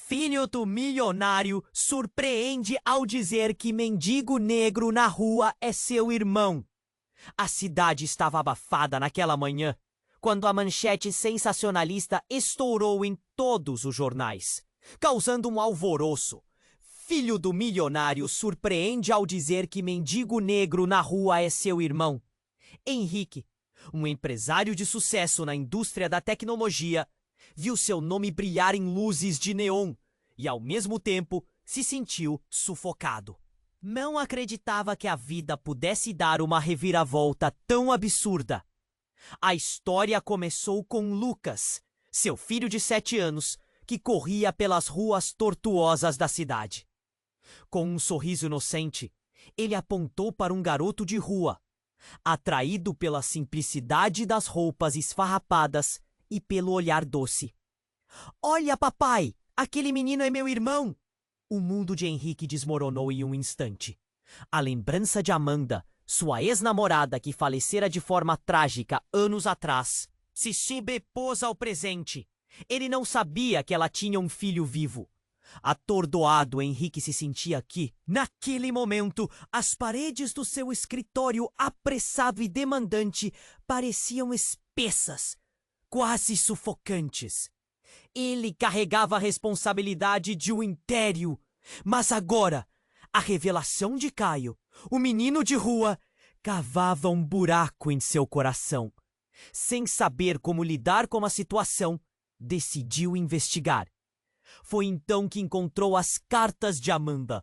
Filho do milionário surpreende ao dizer que mendigo negro na rua é seu irmão. A cidade estava abafada naquela manhã, quando a manchete sensacionalista estourou em todos os jornais, causando um alvoroço. Filho do milionário surpreende ao dizer que mendigo negro na rua é seu irmão. Henrique, um empresário de sucesso na indústria da tecnologia, viu seu nome brilhar em luzes de neon e, ao mesmo tempo, se sentiu sufocado. Não acreditava que a vida pudesse dar uma reviravolta tão absurda. A história começou com Lucas, seu filho de 7 anos, que corria pelas ruas tortuosas da cidade. Com um sorriso inocente, ele apontou para um garoto de rua, atraído pela simplicidade das roupas esfarrapadas e pelo olhar doce. "Olha, papai! Aquele menino é meu irmão!" O mundo de Henrique desmoronou em um instante. A lembrança de Amanda, sua ex-namorada que falecera de forma trágica anos atrás, se sobrepôs ao presente. Ele não sabia que ela tinha um filho vivo. Atordoado, Henrique se sentia que, naquele momento, as paredes do seu escritório apressado e demandante pareciam espessas, quase sufocantes. Ele carregava a responsabilidade de um império, mas agora, a revelação de Caio, o menino de rua, cavava um buraco em seu coração. Sem saber como lidar com a situação, decidiu investigar. Foi então que encontrou as cartas de Amanda.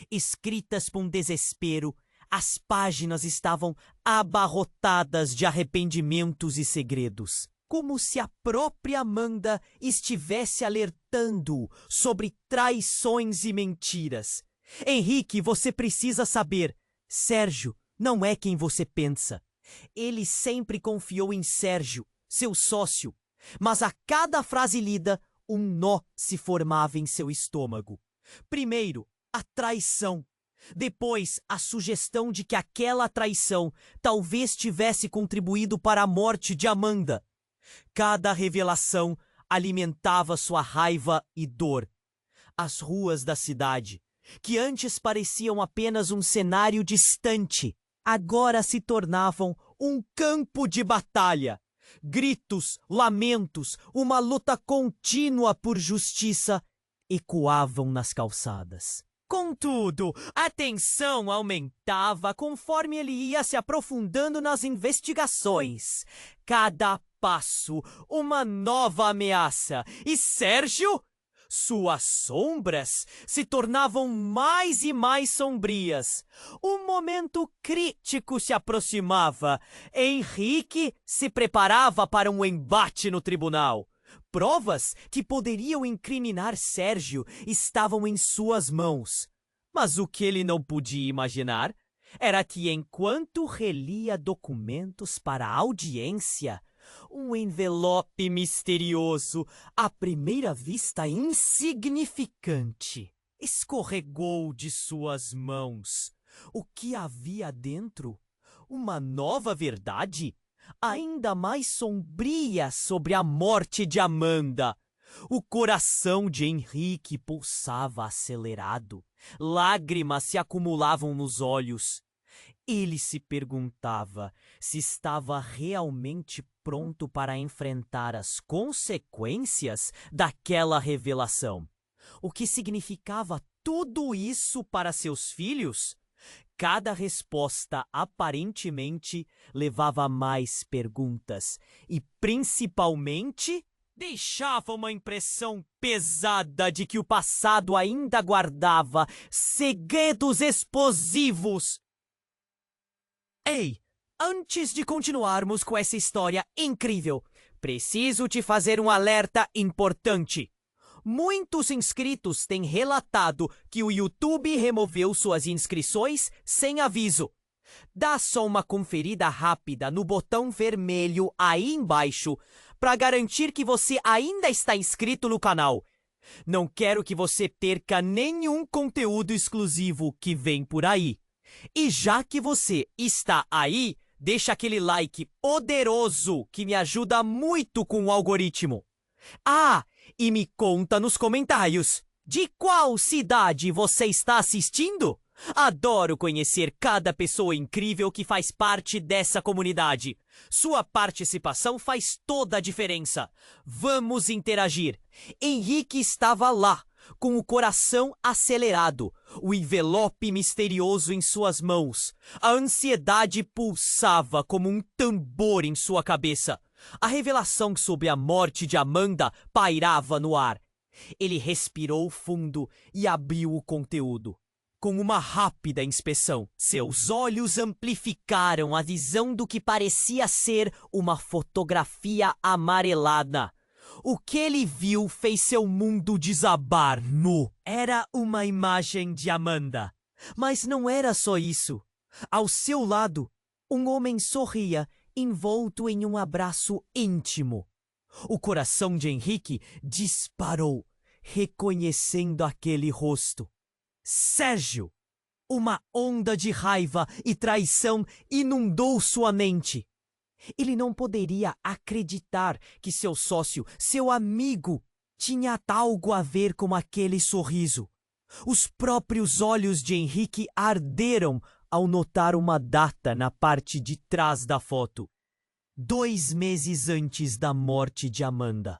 Escritas com desespero, as páginas estavam abarrotadas de arrependimentos e segredos, como se a própria Amanda estivesse alertando sobre traições e mentiras. "Henrique, você precisa saber. Sérgio não é quem você pensa." Ele sempre confiou em Sérgio, seu sócio, mas a cada frase lida, um nó se formava em seu estômago. Primeiro, a traição. Depois, a sugestão de que aquela traição talvez tivesse contribuído para a morte de Amanda. Cada revelação alimentava sua raiva e dor. As ruas da cidade, que antes pareciam apenas um cenário distante, agora se tornavam um campo de batalha. Gritos, lamentos, uma luta contínua por justiça ecoavam nas calçadas. Contudo, a tensão aumentava conforme ele ia se aprofundando nas investigações. Cada passo, uma nova ameaça. E Sérgio? Suas sombras se tornavam mais e mais sombrias. Um momento crítico se aproximava. Henrique se preparava para um embate no tribunal. Provas que poderiam incriminar Sérgio estavam em suas mãos. Mas o que ele não podia imaginar era que, enquanto relia documentos para a audiência, um envelope misterioso, à primeira vista insignificante, escorregou de suas mãos. O que havia dentro? Uma nova verdade, ainda mais sombria, sobre a morte de Amanda. O coração de Henrique pulsava acelerado. Lágrimas se acumulavam nos olhos. Ele se perguntava se estava realmente pronto para enfrentar as consequências daquela revelação. O que significava tudo isso para seus filhos? Cada resposta aparentemente levava a mais perguntas e, principalmente, deixava uma impressão pesada de que o passado ainda guardava segredos explosivos. Ei, antes de continuarmos com essa história incrível, preciso te fazer um alerta importante. Muitos inscritos têm relatado que o YouTube removeu suas inscrições sem aviso. Dá só uma conferida rápida no botão vermelho aí embaixo para garantir que você ainda está inscrito no canal. Não quero que você perca nenhum conteúdo exclusivo que vem por aí. E já que você está aí, deixa aquele like poderoso que me ajuda muito com o algoritmo. Ah, e me conta nos comentários, De qual cidade você está assistindo? Adoro conhecer cada pessoa incrível que faz parte dessa comunidade. Sua participação faz toda a diferença. Vamos interagir. Henrique estava lá, com o coração acelerado, o envelope misterioso em suas mãos. A ansiedade pulsava como um tambor em sua cabeça. A revelação sobre a morte de Amanda pairava no ar. Ele respirou fundo e abriu o conteúdo. Com uma rápida inspeção, seus olhos amplificaram a visão do que parecia ser uma fotografia amarelada. O que ele viu fez seu mundo desabar nu. Era uma imagem de Amanda. Mas não era só isso. Ao seu lado, um homem sorria, envolto em um abraço íntimo. O coração de Henrique disparou, reconhecendo aquele rosto. Sérgio! Uma onda de raiva e traição inundou sua mente. Ele não poderia acreditar que seu sócio, seu amigo, tinha algo a ver com aquele sorriso. Os próprios olhos de Henrique arderam ao notar uma data na parte de trás da foto. 2 meses antes da morte de Amanda.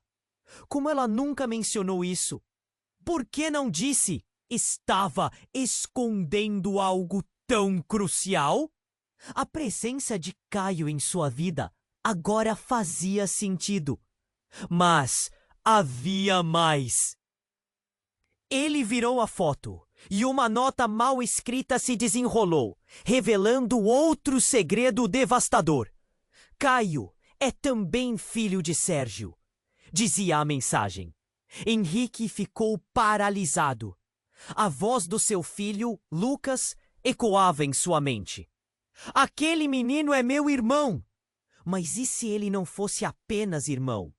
Como ela nunca mencionou isso? Por que não disse? Estava escondendo algo tão crucial? A presença de Caio em sua vida agora fazia sentido. Mas havia mais. Ele virou a foto e uma nota mal escrita se desenrolou, revelando outro segredo devastador. Caio é também filho de Sérgio, dizia a mensagem. Henrique ficou paralisado. A voz do seu filho, Lucas, ecoava em sua mente. Aquele menino é meu irmão. Mas e se ele não fosse apenas irmão?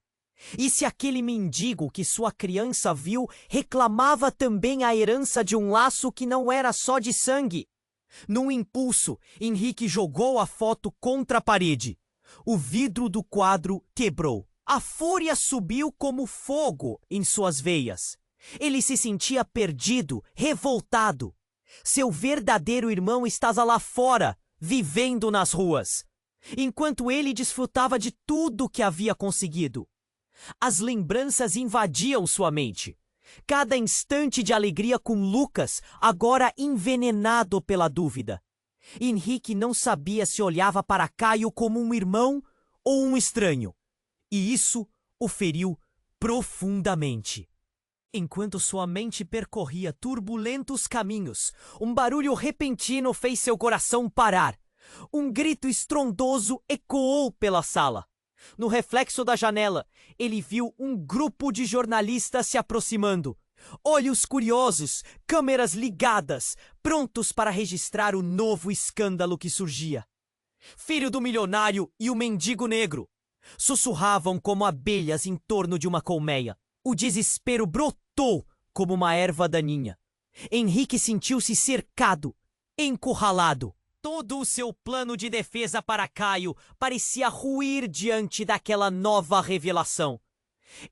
E se aquele mendigo que sua criança viu reclamava também a herança de um laço que não era só de sangue? Num impulso, Henrique jogou a foto contra a parede. O vidro do quadro quebrou. A fúria subiu como fogo em suas veias. Ele se sentia perdido, revoltado. Seu verdadeiro irmão estava lá fora, vivendo nas ruas, enquanto ele desfrutava de tudo que havia conseguido. As lembranças invadiam sua mente. Cada instante de alegria com Lucas, agora envenenado pela dúvida. Henrique não sabia se olhava para Caio como um irmão ou um estranho. E isso o feriu profundamente. Enquanto sua mente percorria turbulentos caminhos, um barulho repentino fez seu coração parar. Um grito estrondoso ecoou pela sala. No reflexo da janela, ele viu um grupo de jornalistas se aproximando. Olhos curiosos, câmeras ligadas, prontos para registrar o novo escândalo que surgia. Filho do milionário e o mendigo negro sussurravam como abelhas em torno de uma colmeia. O desespero brotou como uma erva daninha. Henrique sentiu-se cercado, encurralado. Todo o seu plano de defesa para Caio parecia ruir diante daquela nova revelação.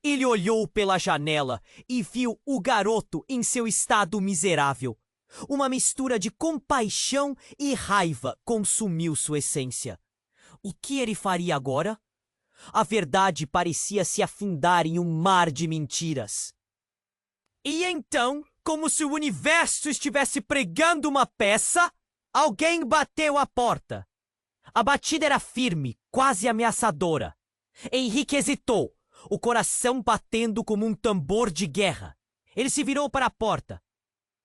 Ele olhou pela janela e viu o garoto em seu estado miserável. Uma mistura de compaixão e raiva consumiu sua essência. O que ele faria agora? A verdade parecia se afundar em um mar de mentiras. E então, como se o universo estivesse pregando uma peça, alguém bateu à porta. A batida era firme, quase ameaçadora. Henrique hesitou, o coração batendo como um tambor de guerra. Ele se virou para a porta.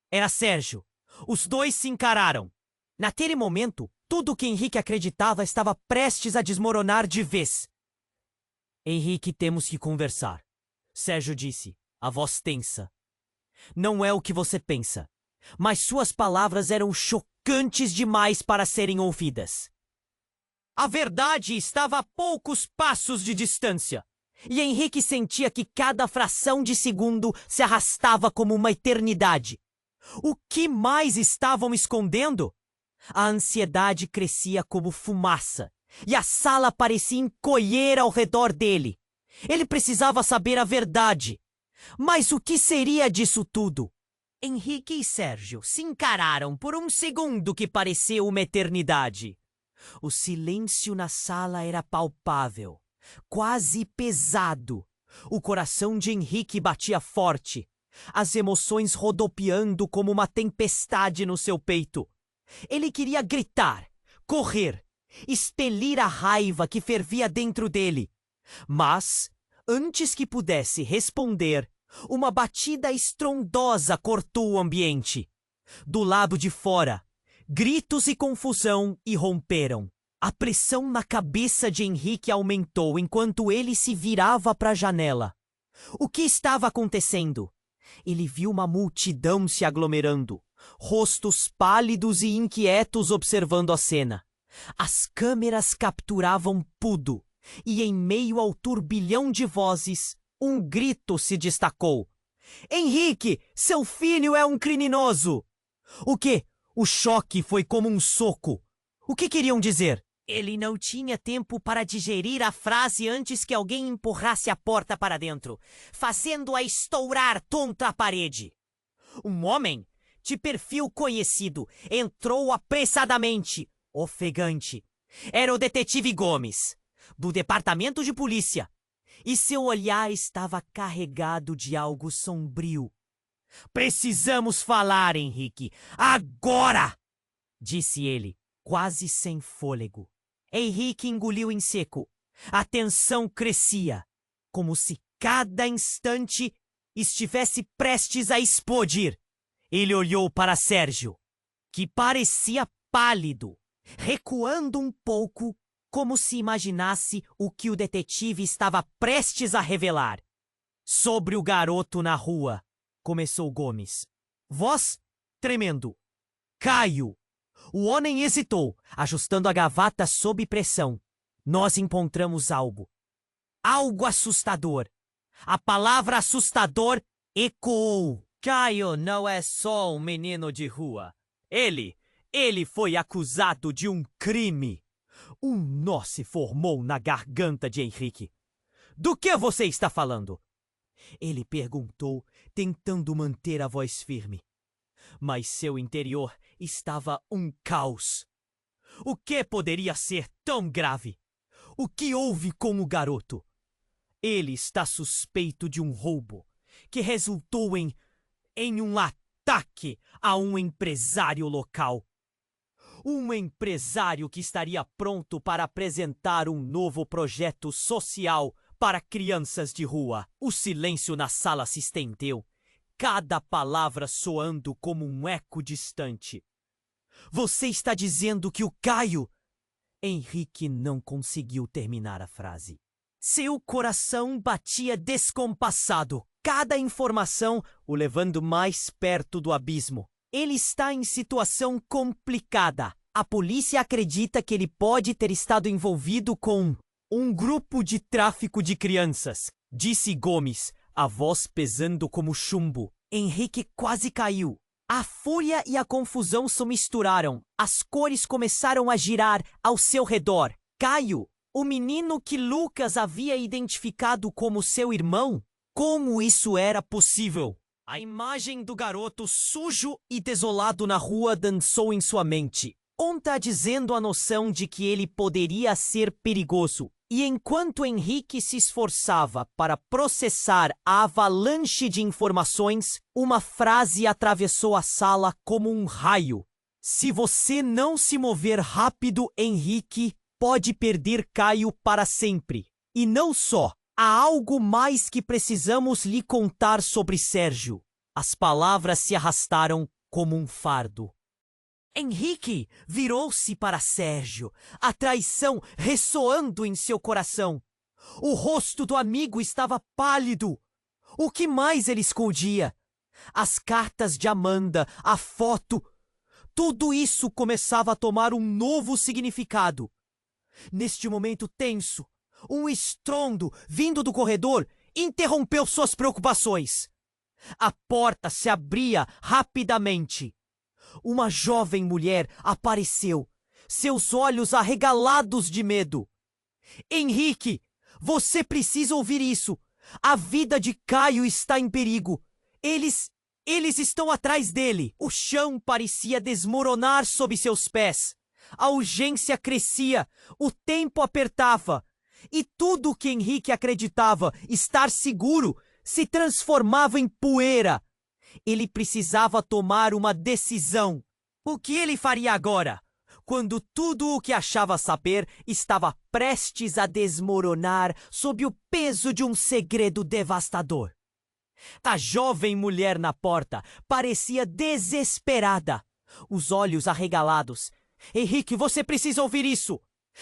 Era Sérgio. Os dois se encararam. Naquele momento, tudo o que Henrique acreditava estava prestes a desmoronar de vez. Henrique, temos que conversar. Sérgio disse, a voz tensa. Não é o que você pensa, mas suas palavras eram chocantes demais para serem ouvidas. A verdade estava a poucos passos de distância, e Henrique sentia que cada fração de segundo se arrastava como uma eternidade. O que mais estavam escondendo? A ansiedade crescia como fumaça, e a sala parecia encolher ao redor dele. Ele precisava saber a verdade. Mas o que seria disso tudo? Henrique e Sérgio se encararam por um segundo que pareceu uma eternidade. O silêncio na sala era palpável, quase pesado. O coração de Henrique batia forte, as emoções rodopiando como uma tempestade no seu peito. Ele queria gritar, correr, expelir a raiva que fervia dentro dele. Mas, antes que pudesse responder, uma batida estrondosa cortou o ambiente. Do lado de fora, gritos e confusão irromperam. A pressão na cabeça de Henrique aumentou enquanto ele se virava para a janela. O que estava acontecendo? Ele viu uma multidão se aglomerando, rostos pálidos e inquietos observando a cena. As câmeras capturavam tudo, e em meio ao turbilhão de vozes, um grito se destacou. Henrique, seu filho é um criminoso! O quê? O choque foi como um soco. O que queriam dizer? Ele não tinha tempo para digerir a frase antes que alguém empurrasse a porta para dentro, fazendo-a estourar contra a parede. Um homem, de perfil conhecido, entrou apressadamente, ofegante. Era o detetive Gomes, do departamento de polícia, e seu olhar estava carregado de algo sombrio. Precisamos falar, Henrique, agora! Disse ele, quase sem fôlego. Henrique engoliu em seco. A tensão crescia, como se cada instante estivesse prestes a explodir. Ele olhou para Sérgio, que parecia pálido, recuando um pouco, como se imaginasse o que o detetive estava prestes a revelar. Sobre o garoto na rua, começou Gomes. Voz tremendo. Caio! O homem hesitou, ajustando a gravata sob pressão. Nós encontramos algo. Algo assustador. A palavra assustador ecoou. Caio não é só um menino de rua. Ele foi acusado de um crime. Um nó se formou na garganta de Henrique. Do que você está falando? Ele perguntou, tentando manter a voz firme. Mas seu interior estava um caos. O que poderia ser tão grave? O que houve com o garoto? Ele está suspeito de um roubo que resultou em um ataque a um empresário local. Um empresário que estaria pronto para apresentar um novo projeto social para crianças de rua. O silêncio na sala se estendeu, cada palavra soando como um eco distante. Você está dizendo que o Caio... Henrique não conseguiu terminar a frase. Seu coração batia descompassado, cada informação o levando mais perto do abismo. Ele está em situação complicada. A polícia acredita que ele pode ter estado envolvido com um grupo de tráfico de crianças, disse Gomes, a voz pesando como chumbo. Henrique quase caiu. A fúria e a confusão se misturaram. As cores começaram a girar ao seu redor. Caio, o menino que Lucas havia identificado como seu irmão? Como isso era possível? A imagem do garoto sujo e desolado na rua dançou em sua mente, contradizendo a noção de que ele poderia ser perigoso. E enquanto Henrique se esforçava para processar a avalanche de informações, uma frase atravessou a sala como um raio. Se você não se mover rápido, Henrique, pode perder Caio para sempre. E não só. Há algo mais que precisamos lhe contar sobre Sérgio. As palavras se arrastaram como um fardo. Henrique virou-se para Sérgio, a traição ressoando em seu coração. O rosto do amigo estava pálido. O que mais ele escondia? As cartas de Amanda, a foto... Tudo isso começava a tomar um novo significado. Neste momento tenso, um estrondo vindo do corredor interrompeu suas preocupações. A porta se abria rapidamente. Uma jovem mulher apareceu, seus olhos arregalados de medo. Henrique, você precisa ouvir isso. A vida de Caio está em perigo. Eles estão atrás dele! O chão parecia desmoronar sob seus pés. A urgência crescia, o tempo apertava. E tudo o que Henrique acreditava estar seguro se transformava em poeira. Ele precisava tomar uma decisão. O que ele faria agora, quando tudo o que achava saber estava prestes a desmoronar sob o peso de um segredo devastador? A jovem mulher na porta parecia desesperada, os olhos arregalados. Henrique, você precisa ouvir isso!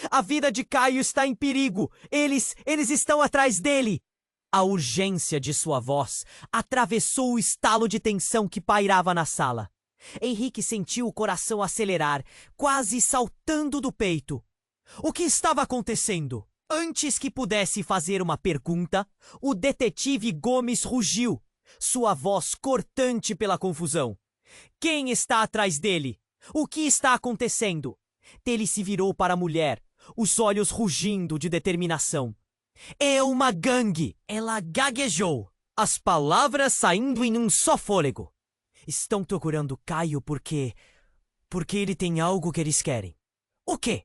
A vida de Caio está em perigo! Eles estão atrás dele! A urgência de sua voz atravessou o estalo de tensão que pairava na sala. Henrique sentiu o coração acelerar, quase saltando do peito. O que estava acontecendo? Antes que pudesse fazer uma pergunta, o detetive Gomes rugiu, sua voz cortante pela confusão. Quem está atrás dele? O que está acontecendo? Ele se virou para a mulher, os olhos rugindo de determinação. É uma gangue! Ela gaguejou, as palavras saindo em um só fôlego. Estão procurando Caio porque ele tem algo que eles querem. O quê?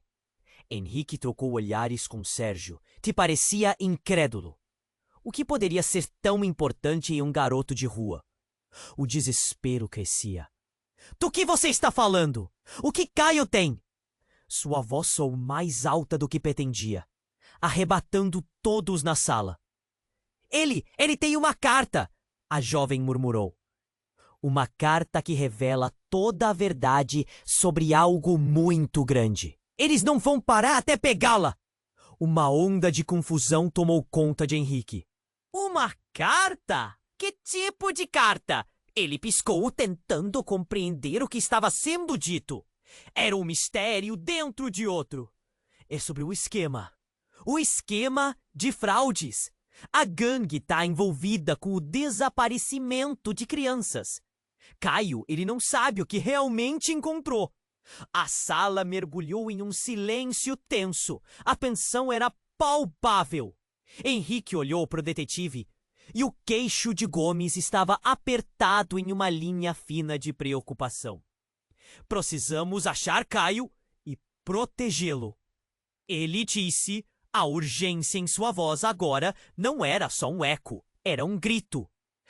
Henrique trocou olhares com Sérgio, que parecia incrédulo. O que poderia ser tão importante em um garoto de rua? O desespero crescia. Do que você está falando? O que Caio tem? Sua voz soou mais alta do que pretendia, arrebatando todos na sala. Ele tem uma carta! A jovem murmurou. Uma carta que revela toda a verdade sobre algo muito grande. Eles não vão parar até pegá-la! Uma onda de confusão tomou conta de Henrique. Uma carta? Que tipo de carta? Ele piscou, tentando compreender o que estava sendo dito. Era um mistério dentro de outro. É sobre o esquema. O esquema de fraudes. A gangue está envolvida com o desaparecimento de crianças. Caio, ele não sabe o que realmente encontrou. A sala mergulhou em um silêncio tenso. A tensão era palpável. Henrique olhou para o detetive e o queixo de Gomes estava apertado em uma linha fina de preocupação. Precisamos achar Caio e protegê-lo. Ele disse. A urgência em sua voz agora não era só um eco, era um grito.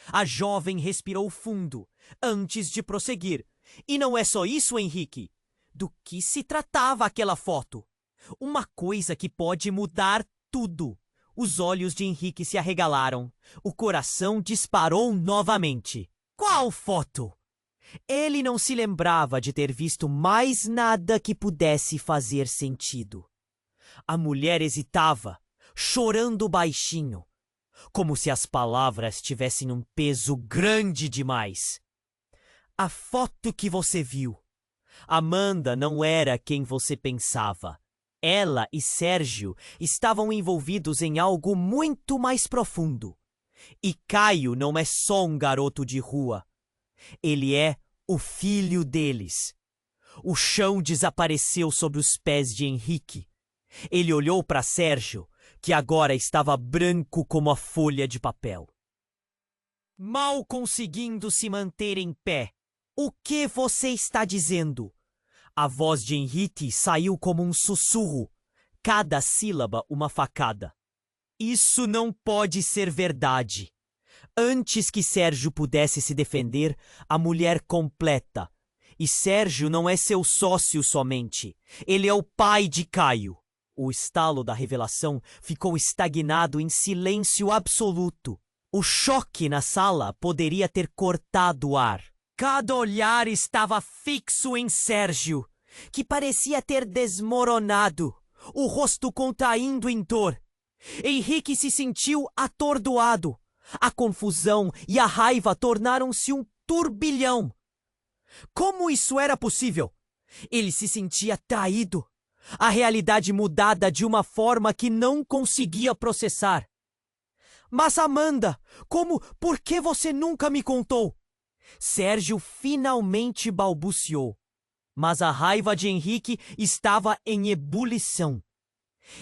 A jovem respirou fundo antes de prosseguir. E não é só isso, Henrique. Do que se tratava aquela foto? Uma coisa que pode mudar tudo. Os olhos de Henrique se arregalaram. O coração disparou novamente. Qual foto? Ele não se lembrava de ter visto mais nada que pudesse fazer sentido. A mulher hesitava, chorando baixinho, como se as palavras tivessem um peso grande demais. A foto que você viu. Amanda não era quem você pensava. Ela e Sérgio estavam envolvidos em algo muito mais profundo. E Caio não é só um garoto de rua. Ele é o filho deles. O chão desapareceu sob os pés de Henrique. Ele olhou para Sérgio, que agora estava branco como a folha de papel. Mal conseguindo se manter em pé. O que você está dizendo? A voz de Henrique saiu como um sussurro, cada sílaba uma facada. Isso não pode ser verdade. Antes que Sérgio pudesse se defender, a mulher completa. E Sérgio não é seu sócio somente. Ele é o pai de Caio. O estalo da revelação ficou estagnado em silêncio absoluto. O choque na sala poderia ter cortado o ar. Cada olhar estava fixo em Sérgio, que parecia ter desmoronado, o rosto contraindo em dor. Henrique se sentiu atordoado. A confusão e a raiva tornaram-se um turbilhão. Como isso era possível? Ele se sentia traído. A realidade mudada de uma forma que não conseguia processar. Mas Amanda, por que você nunca me contou? Sérgio finalmente balbuciou. Mas a raiva de Henrique estava em ebulição.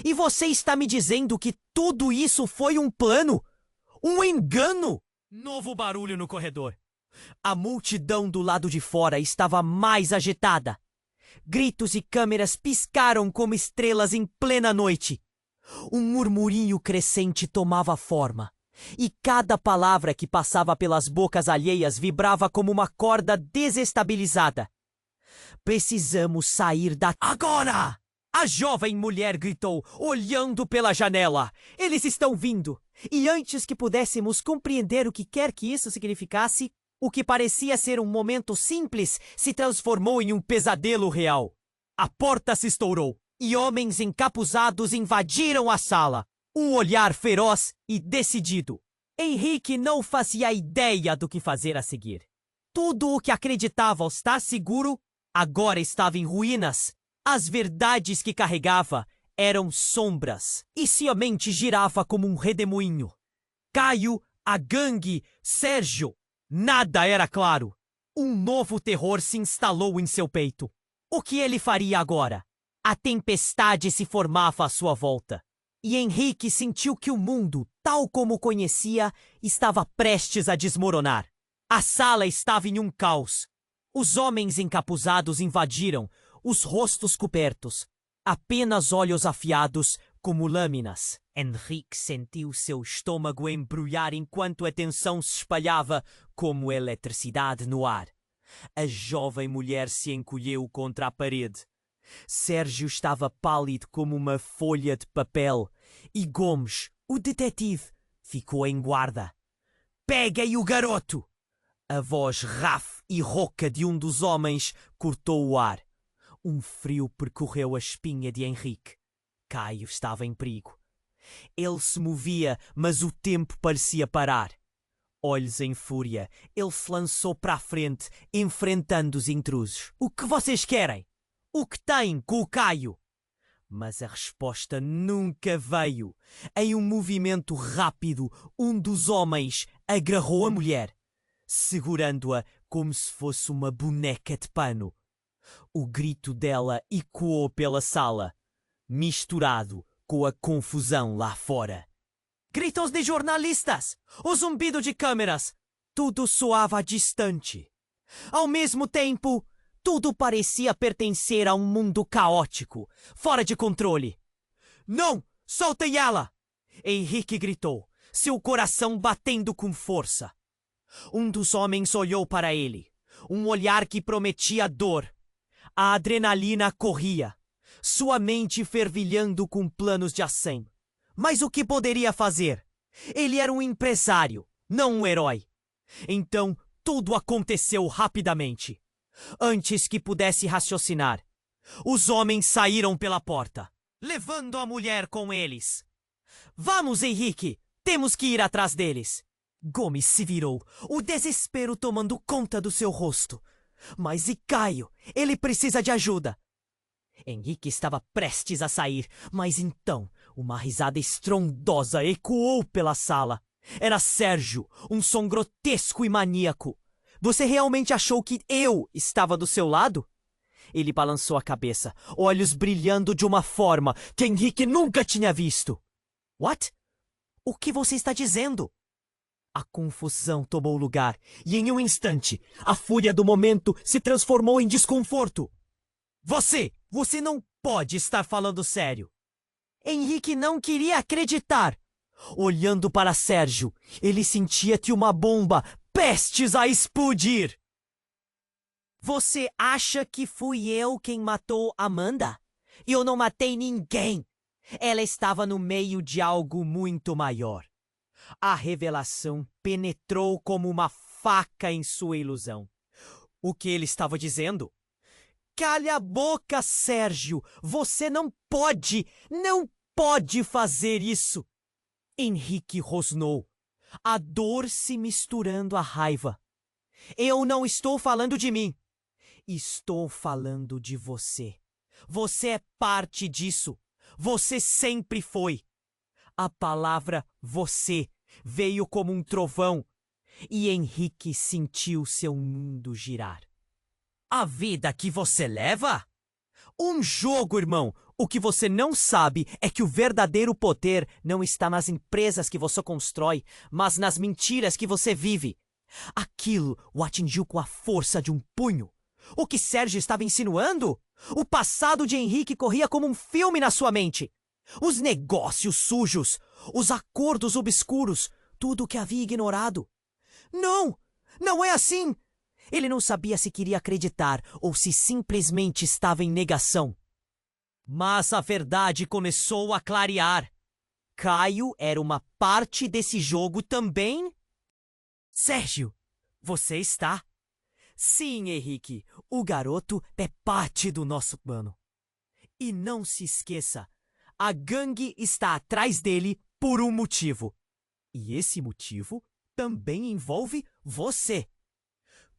E você está me dizendo que tudo isso foi um plano? Um engano? Novo barulho no corredor. A multidão do lado de fora estava mais agitada. Gritos e câmeras piscaram como estrelas em plena noite. Um murmurinho crescente tomava forma, e cada palavra que passava pelas bocas alheias vibrava como uma corda desestabilizada. Precisamos sair daqui agora! A jovem mulher gritou, olhando pela janela. Eles estão vindo! E antes que pudéssemos compreender o que quer que isso significasse, o que parecia ser um momento simples se transformou em um pesadelo real. A porta se estourou e homens encapuzados invadiram a sala, um olhar feroz e decidido. Henrique não fazia ideia do que fazer a seguir. Tudo o que acreditava estar seguro agora estava em ruínas. As verdades que carregava eram sombras e sua mente girava como um redemoinho. Caio, a gangue, Sérgio. Nada era claro. Um novo terror se instalou em seu peito. O que ele faria agora? A tempestade se formava à sua volta. E Henrique sentiu que o mundo, tal como o conhecia, estava prestes a desmoronar. A sala estava em um caos. Os homens encapuzados invadiram, os rostos cobertos, apenas olhos afiados como lâminas. Henrique sentiu seu estômago embrulhar enquanto a tensão se espalhava como eletricidade no ar. A jovem mulher se encolheu contra a parede. Sérgio estava pálido como uma folha de papel e Gomes, o detetive, ficou em guarda. Peguem o garoto! A voz raf e rouca de um dos homens cortou o ar. Um frio percorreu a espinha de Henrique. Caio estava em perigo. Ele se movia, mas o tempo parecia parar. Olhos em fúria, ele se lançou para a frente, enfrentando os intrusos. O que vocês querem? O que têm com o Caio? Mas a resposta nunca veio. Em um movimento rápido, um dos homens agarrou a mulher, segurando-a como se fosse uma boneca de pano. O grito dela ecoou pela sala, misturado com a confusão lá fora. Gritos de jornalistas! O zumbido de câmeras! Tudo soava distante. Ao mesmo tempo, tudo parecia pertencer a um mundo caótico, fora de controle. Não! Soltem ela! Henrique gritou, seu coração batendo com força. Um dos homens olhou para ele, um olhar que prometia dor. A adrenalina corria, sua mente fervilhando com planos de ação. Mas o que poderia fazer? Ele era um empresário, não um herói. Então, tudo aconteceu rapidamente. Antes que pudesse raciocinar, os homens saíram pela porta, levando a mulher com eles. Vamos, Henrique! Temos que ir atrás deles! Gomes se virou, o desespero tomando conta do seu rosto. Mas e Caio? Ele precisa de ajuda. Henrique estava prestes a sair, mas então uma risada estrondosa ecoou pela sala. Era Sérgio, um som grotesco e maníaco. Você realmente achou que eu estava do seu lado? Ele balançou a cabeça, olhos brilhando de uma forma que Henrique nunca tinha visto. What? O que você está dizendo? A confusão tomou lugar e em um instante, a fúria do momento se transformou em desconforto. Você não pode estar falando sério. Henrique não queria acreditar. Olhando para Sérgio, ele sentia que uma bomba prestes a explodir. Você acha que fui eu quem matou Amanda? Eu não matei ninguém. Ela estava no meio de algo muito maior. A revelação penetrou como uma faca em sua ilusão. O que ele estava dizendo? Calha a boca, Sérgio! Você não pode fazer isso! Henrique rosnou, a dor se misturando à raiva. Eu não estou falando de mim. Estou falando de você. Você é parte disso. Você sempre foi. A palavra você veio como um trovão e Henrique sentiu seu mundo girar. A vida que você leva? Um jogo, irmão. O que você não sabe é que o verdadeiro poder não está nas empresas que você constrói, mas nas mentiras que você vive. Aquilo o atingiu com a força de um punho. O que Sérgio estava insinuando? O passado de Henrique corria como um filme na sua mente. Os negócios sujos, os acordos obscuros, tudo o que havia ignorado. Não! Não é assim! Ele não sabia se queria acreditar ou se simplesmente estava em negação. Mas a verdade começou a clarear. Caio era uma parte desse jogo também? Sérgio, você está? Sim, Henrique, o garoto é parte do nosso plano. E não se esqueça, a gangue está atrás dele por um motivo. E esse motivo também envolve você.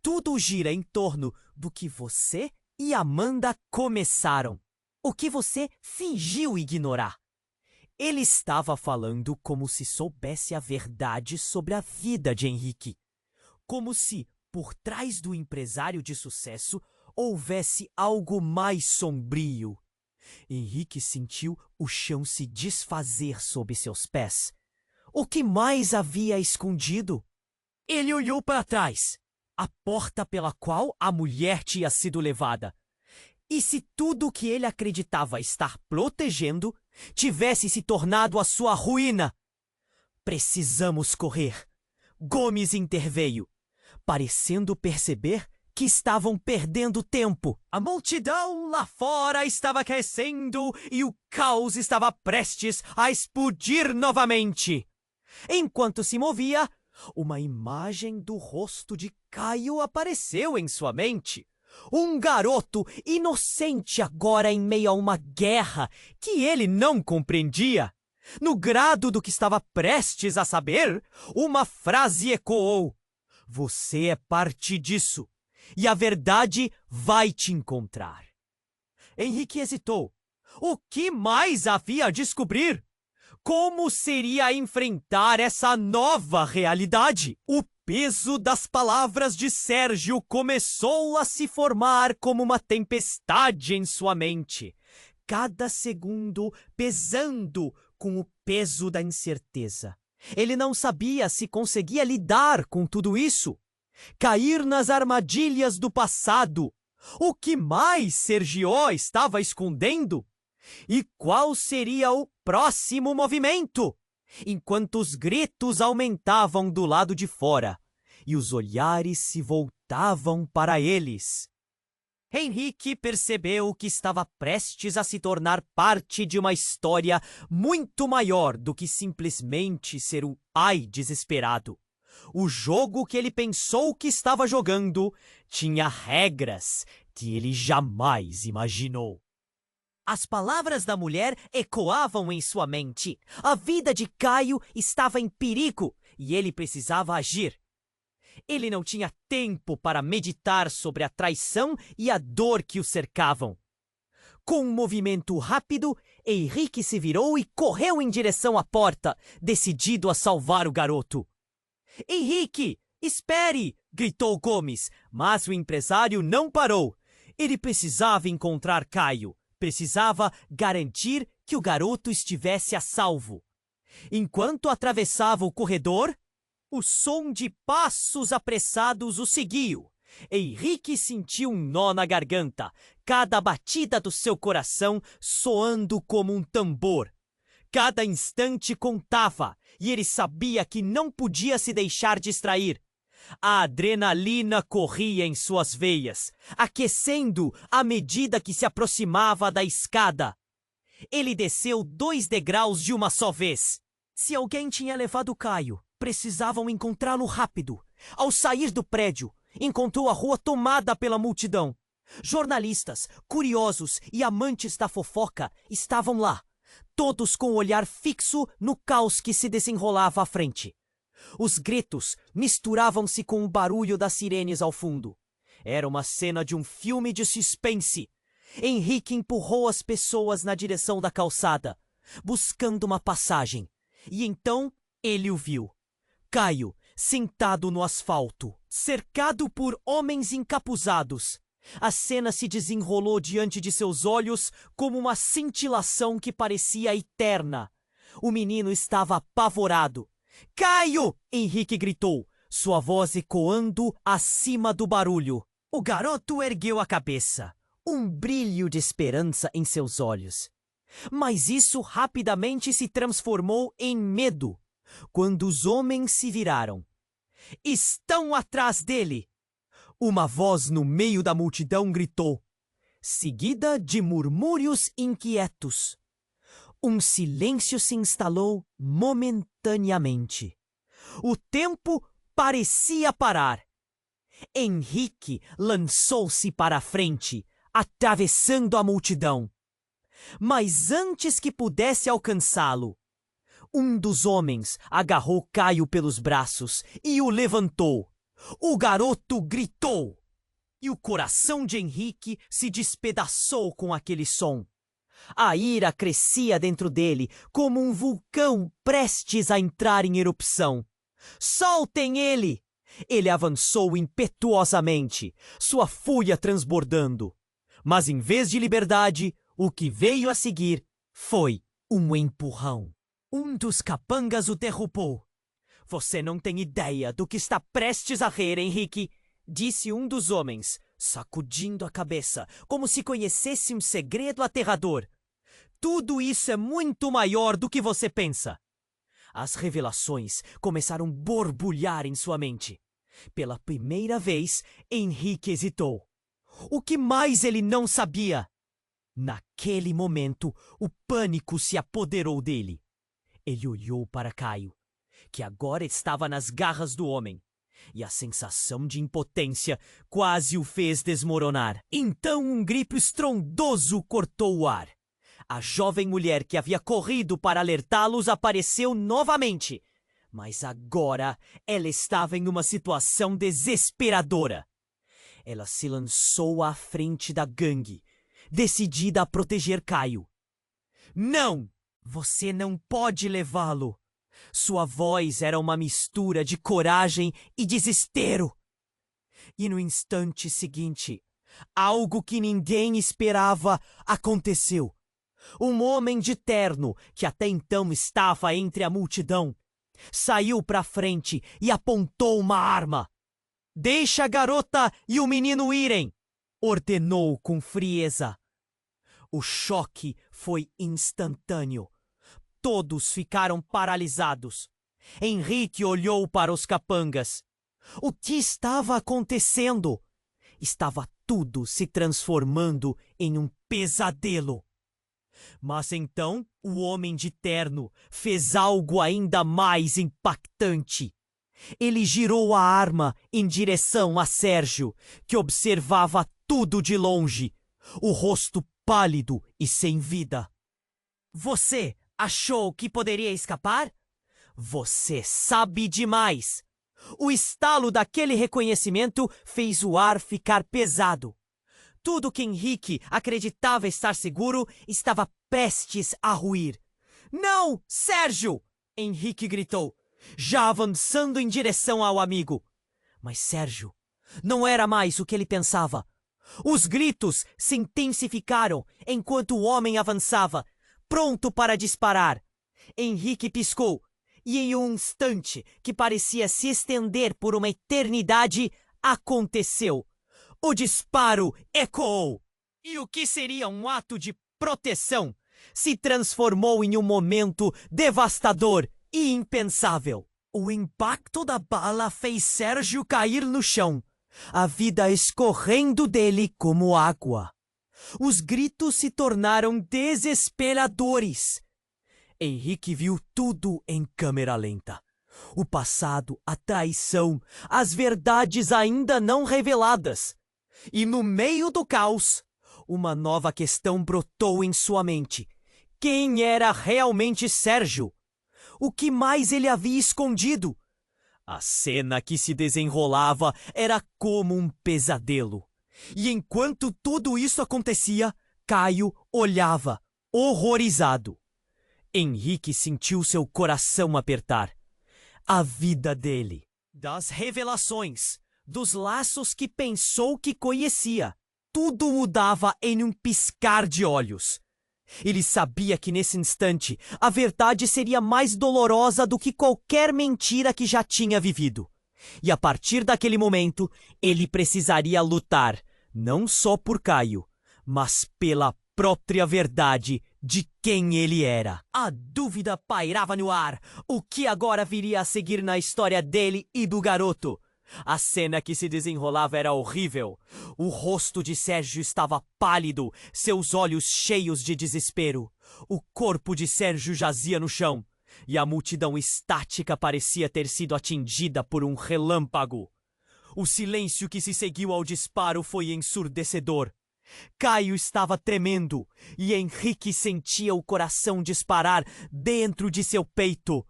Tudo gira em torno do que você e Amanda começaram. O que você fingiu ignorar. Ele estava falando como se soubesse a verdade sobre a vida de Henrique. Como se, por trás do empresário de sucesso, houvesse algo mais sombrio. Henrique sentiu o chão se desfazer sob seus pés. O que mais havia escondido? Ele olhou para trás, a porta pela qual a mulher tinha sido levada. E se tudo o que ele acreditava estar protegendo tivesse se tornado a sua ruína? Precisamos correr. Gomes interveio, parecendo perceber que estavam perdendo tempo. A multidão lá fora estava crescendo e o caos estava prestes a explodir novamente. Enquanto se movia, uma imagem do rosto de Caio apareceu em sua mente. Um garoto inocente agora em meio a uma guerra que ele não compreendia. No grado do que estava prestes a saber, uma frase ecoou. Você é parte disso, e a verdade vai te encontrar. Henrique hesitou. O que mais havia a descobrir? Como seria enfrentar essa nova realidade? O peso das palavras de Sérgio começou a se formar como uma tempestade em sua mente, cada segundo pesando com o peso da incerteza. Ele não sabia se conseguia lidar com tudo isso. Cair nas armadilhas do passado. O que mais Sergio estava escondendo? E qual seria o próximo movimento? Enquanto os gritos aumentavam do lado de fora e os olhares se voltavam para eles. Henrique percebeu que estava prestes a se tornar parte de uma história muito maior do que simplesmente ser um ai desesperado. O jogo que ele pensou que estava jogando tinha regras que ele jamais imaginou. As palavras da mulher ecoavam em sua mente. A vida de Caio estava em perigo e ele precisava agir. Ele não tinha tempo para meditar sobre a traição e a dor que o cercavam. Com um movimento rápido, Henrique se virou e correu em direção à porta, decidido a salvar o garoto. Henrique, espere! Gritou Gomes, mas o empresário não parou. Ele precisava encontrar Caio. Precisava garantir que o garoto estivesse a salvo. Enquanto atravessava o corredor, o som de passos apressados o seguiu. Henrique sentiu um nó na garganta, cada batida do seu coração soando como um tambor. Cada instante contava, e ele sabia que não podia se deixar distrair. A adrenalina corria em suas veias, aquecendo à medida que se aproximava da escada. Ele desceu 2 degraus de uma só vez. Se alguém tinha levado Caio, precisavam encontrá-lo rápido. Ao sair do prédio, encontrou a rua tomada pela multidão. Jornalistas, curiosos e amantes da fofoca estavam lá, todos com o olhar fixo no caos que se desenrolava à frente. Os gritos misturavam-se com o barulho das sirenes ao fundo. Era uma cena de um filme de suspense. Henrique empurrou as pessoas na direção da calçada, buscando uma passagem. E então ele o viu. Caio, sentado no asfalto, cercado por homens encapuzados. A cena se desenrolou diante de seus olhos como uma cintilação que parecia eterna. O menino estava apavorado. Caio! Henrique gritou. sua voz ecoando acima do barulho. O garoto ergueu a cabeça, um brilho de esperança em seus olhos. Mas isso rapidamente se transformou em medo, quando os homens se viraram. Estão atrás dele! Uma voz no meio da multidão gritou, seguida de murmúrios inquietos. Um silêncio se instalou momentaneamente. O tempo parecia parar. Henrique lançou-se para a frente, atravessando a multidão. Mas antes que pudesse alcançá-lo, um dos homens agarrou Caio pelos braços e o levantou. O garoto gritou, e o coração de Henrique se despedaçou com aquele som. A ira crescia dentro dele como um vulcão prestes a entrar em erupção. Soltem ele! Ele avançou impetuosamente, sua fúria transbordando. Mas em vez de liberdade, o que veio a seguir foi um empurrão. Um dos capangas o derrubou. Você não tem ideia do que está prestes a ver, Henrique, disse um dos homens, sacudindo a cabeça, como se conhecesse um segredo aterrador. Tudo isso é muito maior do que você pensa. As revelações começaram a borbulhar em sua mente. Pela primeira vez, Henrique hesitou. O que mais ele não sabia? Naquele momento, o pânico se apoderou dele. Ele olhou para Caio, que agora estava nas garras do homem, e a sensação de impotência quase o fez desmoronar. Então um grito estrondoso cortou o ar. A jovem mulher que havia corrido para alertá-los apareceu novamente, mas agora ela estava em uma situação desesperadora. Ela se lançou à frente da gangue, decidida a proteger Caio. Não! Você não pode levá-lo! Sua voz era uma mistura de coragem e desespero. E no instante seguinte, algo que ninguém esperava aconteceu. Um homem de terno, que até então estava entre a multidão, saiu para frente e apontou uma arma. Deixa a garota e o menino irem, ordenou com frieza. O choque foi instantâneo. Todos ficaram paralisados. Henrique olhou para os capangas. O que estava acontecendo? Estava tudo se transformando em um pesadelo. Mas então o homem de terno fez algo ainda mais impactante. Ele girou a arma em direção a Sérgio, que observava tudo de longe, o rosto pálido e sem vida. Você achou que poderia escapar? Você sabe demais! O estalo daquele reconhecimento fez o ar ficar pesado. Tudo que Henrique acreditava estar seguro estava prestes a ruir. Não, Sérgio! Henrique gritou, já avançando em direção ao amigo. Mas Sérgio não era mais o que ele pensava. Os gritos se intensificaram enquanto o homem avançava, pronto para disparar. Henrique piscou, e em um instante que parecia se estender por uma eternidade, aconteceu. O disparo ecoou, e o que seria um ato de proteção se transformou em um momento devastador e impensável. O impacto da bala fez Sérgio cair no chão, a vida escorrendo dele como água. Os gritos se tornaram desesperadores. Henrique viu tudo em câmera lenta. O passado, a traição, as verdades ainda não reveladas. E no meio do caos, uma nova questão brotou em sua mente. Quem era realmente Sérgio? O que mais ele havia escondido? A cena que se desenrolava era como um pesadelo. E enquanto tudo isso acontecia, Caio olhava, horrorizado. Henrique sentiu seu coração apertar. A vida dele, das revelações, dos laços que pensou que conhecia, tudo mudava em um piscar de olhos. Ele sabia que nesse instante a verdade seria mais dolorosa do que qualquer mentira que já tinha vivido. E a partir daquele momento, ele precisaria lutar, não só por Caio, mas pela própria verdade de quem ele era. A dúvida pairava no ar. O que agora viria a seguir na história dele e do garoto? A cena que se desenrolava era horrível. O rosto de Sérgio estava pálido, seus olhos cheios de desespero. O corpo de Sérgio jazia no chão, e a multidão estática parecia ter sido atingida por um relâmpago. O silêncio que se seguiu ao disparo foi ensurdecedor. Caio estava tremendo, e Henrique sentia o coração disparar dentro de seu peito.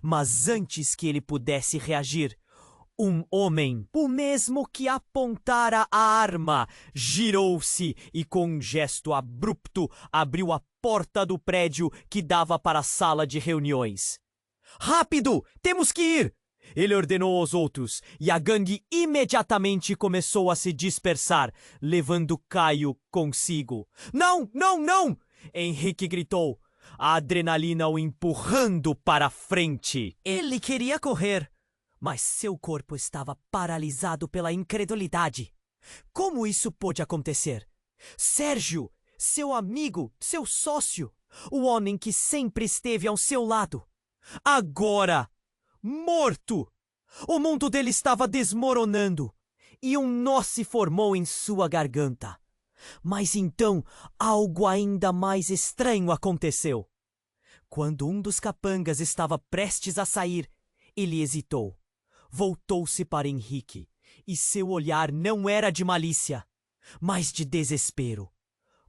Mas antes que ele pudesse reagir, um homem, o mesmo que apontara a arma, girou-se e com um gesto abrupto abriu a porta do prédio que dava para a sala de reuniões. "Rápido! Temos que ir!" Ele ordenou aos outros, e a gangue imediatamente começou a se dispersar, levando Caio consigo. "Não, não, não!" Henrique gritou, a adrenalina o empurrando para a frente. Ele queria correr, mas seu corpo estava paralisado pela incredulidade. Como isso pôde acontecer? Sérgio, seu amigo, seu sócio, o homem que sempre esteve ao seu lado, agora morto! O mundo dele estava desmoronando e um nó se formou em sua garganta. Mas então algo ainda mais estranho aconteceu. Quando um dos capangas estava prestes a sair, ele hesitou. Voltou-se para Henrique e seu olhar não era de malícia, mas de desespero.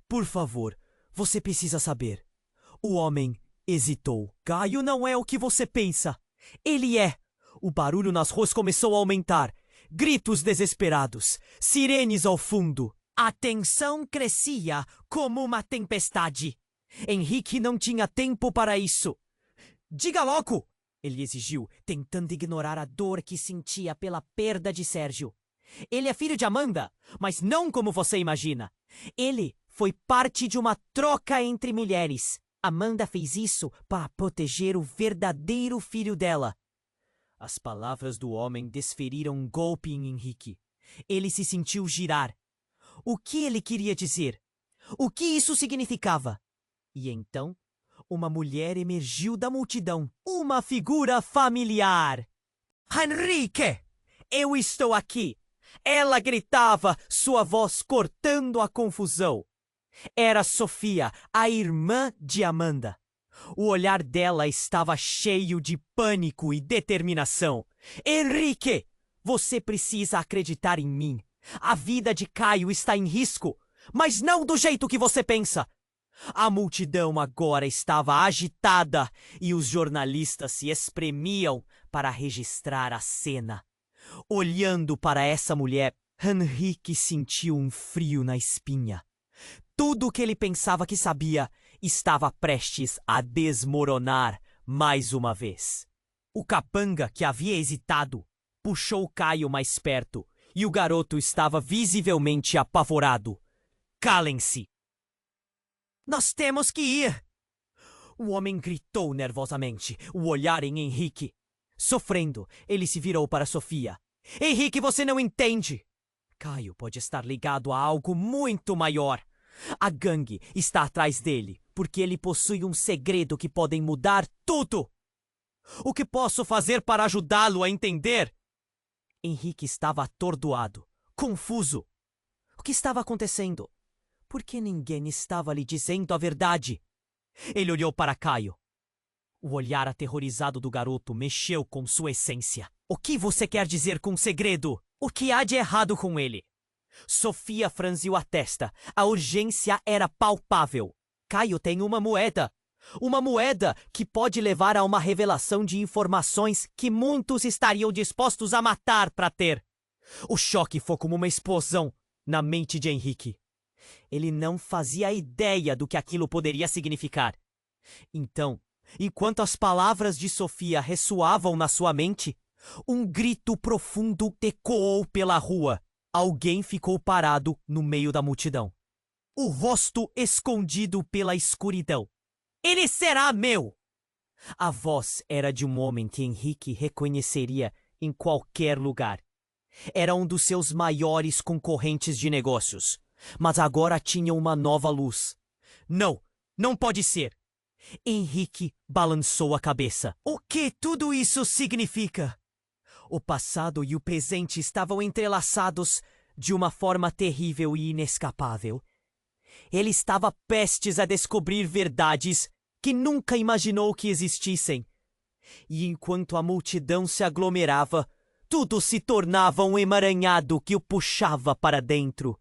"Por favor, você precisa saber." O homem hesitou. "Caio não é o que você pensa. Ele é." O barulho nas ruas começou a aumentar. Gritos desesperados, sirenes ao fundo. A tensão crescia como uma tempestade. Henrique não tinha tempo para isso. "Diga logo!" ele exigiu, tentando ignorar a dor que sentia pela perda de Sérgio. "Ele é filho de Amanda, mas não como você imagina. Ele foi parte de uma troca entre mulheres. Amanda fez isso para proteger o verdadeiro filho dela." As palavras do homem desferiram um golpe em Henrique. Ele se sentiu girar. O que ele queria dizer? O que isso significava? E então, uma mulher emergiu da multidão. Uma figura familiar. "Henrique! Eu estou aqui!" Ela gritava, sua voz cortando a confusão. Era Sofia, a irmã de Amanda. O olhar dela estava cheio de pânico e determinação. "Henrique, você precisa acreditar em mim. A vida de Caio está em risco, mas não do jeito que você pensa." A multidão agora estava agitada e os jornalistas se espremiam para registrar a cena. Olhando para essa mulher, Henrique sentiu um frio na espinha. Tudo o que ele pensava que sabia estava prestes a desmoronar mais uma vez. O capanga, que havia hesitado, puxou Caio mais perto e o garoto estava visivelmente apavorado. "Calem-se! Nós temos que ir!" O homem gritou nervosamente, o olhar em Henrique. Sofrendo, ele se virou para Sofia. "Henrique, você não entende! Caio pode estar ligado a algo muito maior. A gangue está atrás dele, porque ele possui um segredo que pode mudar tudo. O que posso fazer para ajudá-lo a entender?" Henrique estava atordoado, confuso. O que estava acontecendo? Por que ninguém estava lhe dizendo a verdade? Ele olhou para Caio. O olhar aterrorizado do garoto mexeu com sua essência. "O que você quer dizer com segredo? O que há de errado com ele?" Sofia franziu a testa. A urgência era palpável. "Caio tem uma moeda. Uma moeda que pode levar a uma revelação de informações que muitos estariam dispostos a matar para ter." O choque foi como uma explosão na mente de Henrique. Ele não fazia ideia do que aquilo poderia significar. Então, enquanto as palavras de Sofia ressoavam na sua mente, um grito profundo ecoou pela rua. Alguém ficou parado no meio da multidão, o rosto escondido pela escuridão. "Ele será meu!" A voz era de um homem que Henrique reconheceria em qualquer lugar. Era um dos seus maiores concorrentes de negócios, mas agora tinha uma nova luz. Não, não pode ser. Henrique balançou a cabeça. O que tudo isso significa? O passado e o presente estavam entrelaçados de uma forma terrível e inescapável. Ele estava prestes a descobrir verdades que nunca imaginou que existissem. E enquanto a multidão se aglomerava, tudo se tornava um emaranhado que o puxava para dentro.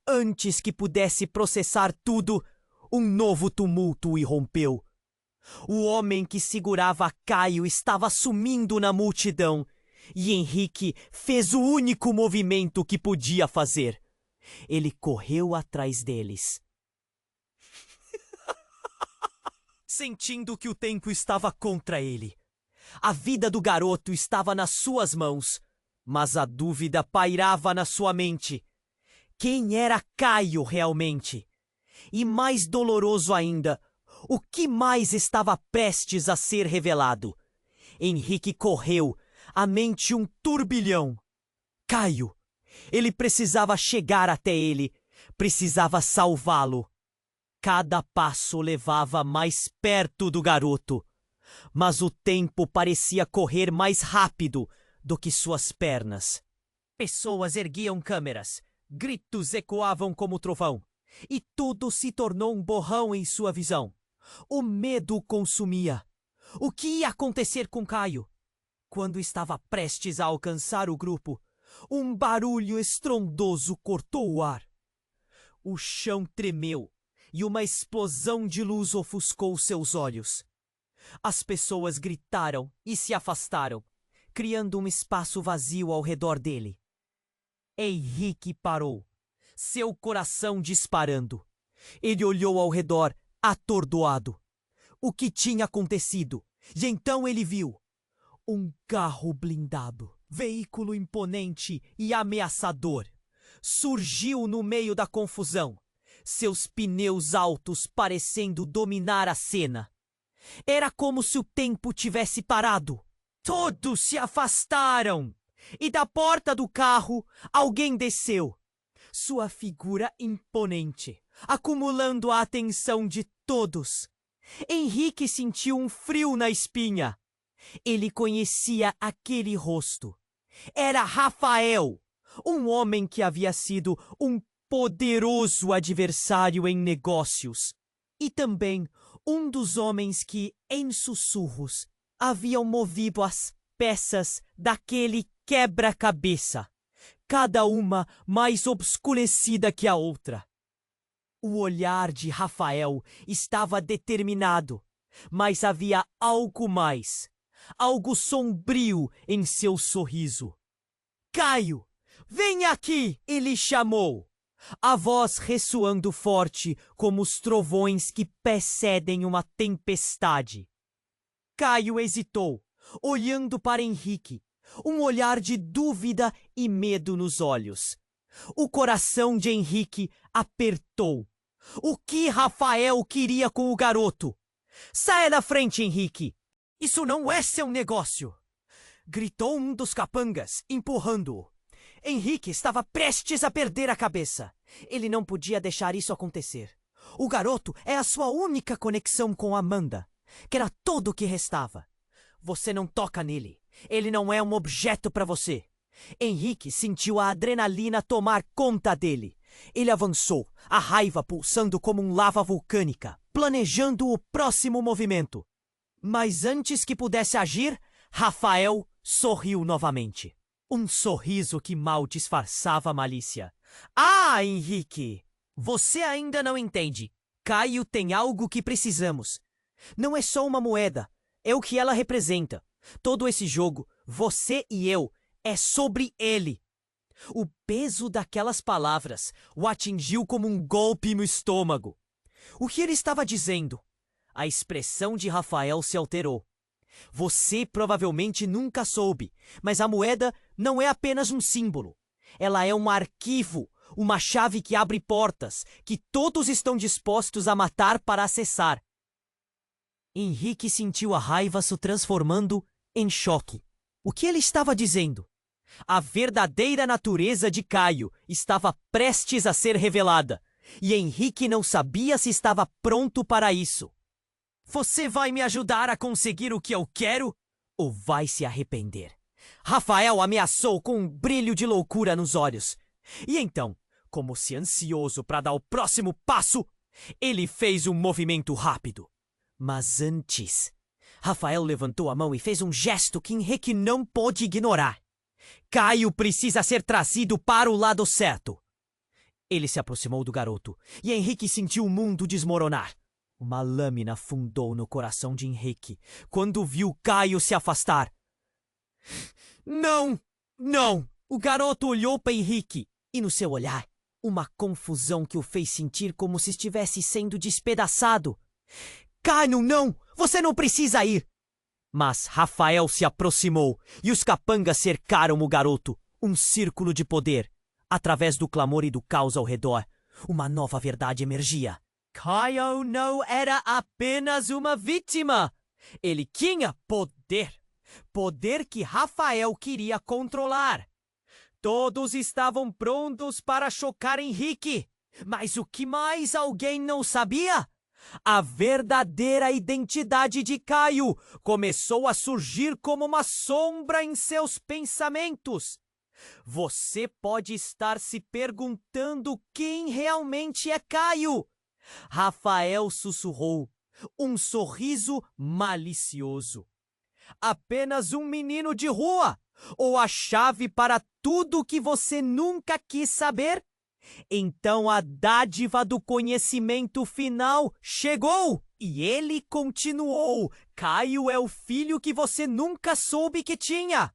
Antes que pudesse processar tudo, um novo tumulto irrompeu. O homem que segurava Caio estava sumindo na multidão, e Henrique fez o único movimento que podia fazer. Ele correu atrás deles. Sentindo que o tempo estava contra ele. A vida do garoto estava nas suas mãos, mas a dúvida pairava na sua mente. Quem era Caio realmente? E mais doloroso ainda, o que mais estava prestes a ser revelado? Henrique correu, a mente um turbilhão. Caio! Ele precisava chegar até ele, precisava salvá-lo. Cada passo levava mais perto do garoto, mas o tempo parecia correr mais rápido do que suas pernas. Pessoas erguiam câmeras, gritos ecoavam como trovão, e tudo se tornou um borrão em sua visão. O medo o consumia. O que ia acontecer com Caio? Quando estava prestes a alcançar o grupo, um barulho estrondoso cortou o ar. O chão tremeu e uma explosão de luz ofuscou seus olhos. As pessoas gritaram e se afastaram, criando um espaço vazio ao redor dele. Henrique parou, seu coração disparando. Ele olhou ao redor, atordoado. O que tinha acontecido? E então ele viu um carro blindado, veículo imponente e ameaçador. Surgiu no meio da confusão, seus pneus altos parecendo dominar a cena. Era como se o tempo tivesse parado. Todos se afastaram, e da porta do carro alguém desceu. Sua figura imponente, acumulando a atenção de todos. Henrique sentiu um frio na espinha. Ele conhecia aquele rosto. Era Rafael, um homem que havia sido um poderoso adversário em negócios. E também um dos homens que, em sussurros, haviam movido as peças daquele quebra-cabeça, cada uma mais obscurecida que a outra. O olhar de Rafael estava determinado, mas havia algo mais, algo sombrio em seu sorriso. Caio, vem aqui! Ele chamou, a voz ressoando forte como os trovões que precedem uma tempestade. Caio hesitou, olhando para Henrique, um olhar de dúvida e medo nos olhos. O coração de Henrique apertou. O que Rafael queria com o garoto? Saia da frente, Henrique! Isso não é seu negócio! Gritou um dos capangas, empurrando-o. Henrique estava prestes a perder a cabeça. Ele não podia deixar isso acontecer. O garoto é a sua única conexão com Amanda, que era tudo o que restava. Você não toca nele. Ele não é um objeto para você. Henrique sentiu a adrenalina tomar conta dele. Ele avançou, a raiva pulsando como um lava vulcânica, planejando o próximo movimento. Mas antes que pudesse agir, Rafael sorriu novamente. Um sorriso que mal disfarçava a malícia. Ah, Henrique! Você ainda não entende. Caio tem algo que precisamos. Não é só uma moeda, é o que ela representa. Todo esse jogo, você e eu, é sobre ele. O peso daquelas palavras o atingiu como um golpe no estômago. O que ele estava dizendo? A expressão de Rafael se alterou. Você provavelmente nunca soube, mas a moeda não é apenas um símbolo. Ela é um arquivo, uma chave que abre portas, que todos estão dispostos a matar para acessar. Henrique sentiu a raiva se transformando em choque. O que ele estava dizendo? A verdadeira natureza de Caio estava prestes a ser revelada, e Henrique não sabia se estava pronto para isso. Você vai me ajudar a conseguir o que eu quero? Ou vai se arrepender? Rafael ameaçou com um brilho de loucura nos olhos. E então, como se ansioso para dar o próximo passo, ele fez um movimento rápido. Mas antes, Rafael levantou a mão e fez um gesto que Henrique não pôde ignorar. Caio precisa ser trazido para o lado certo. Ele se aproximou do garoto e Henrique sentiu o mundo desmoronar. Uma lâmina afundou no coração de Henrique quando viu Caio se afastar. Não! Não! O garoto olhou para Henrique e no seu olhar, uma confusão que o fez sentir como se estivesse sendo despedaçado. Caio, não! Você não precisa ir! Mas Rafael se aproximou e os capangas cercaram o garoto. Um círculo de poder. Através do clamor e do caos ao redor, uma nova verdade emergia. Caio não era apenas uma vítima. Ele tinha poder. Poder que Rafael queria controlar. Todos estavam prontos para chocar Henrique. Mas o que mais alguém não sabia? A verdadeira identidade de Caio começou a surgir como uma sombra em seus pensamentos. Você pode estar se perguntando quem realmente é Caio. Rafael sussurrou, um sorriso malicioso. Apenas um menino de rua? Ou a chave para tudo que você nunca quis saber? Então a dádiva do conhecimento final chegou! E ele continuou. Caio é o filho que você nunca soube que tinha.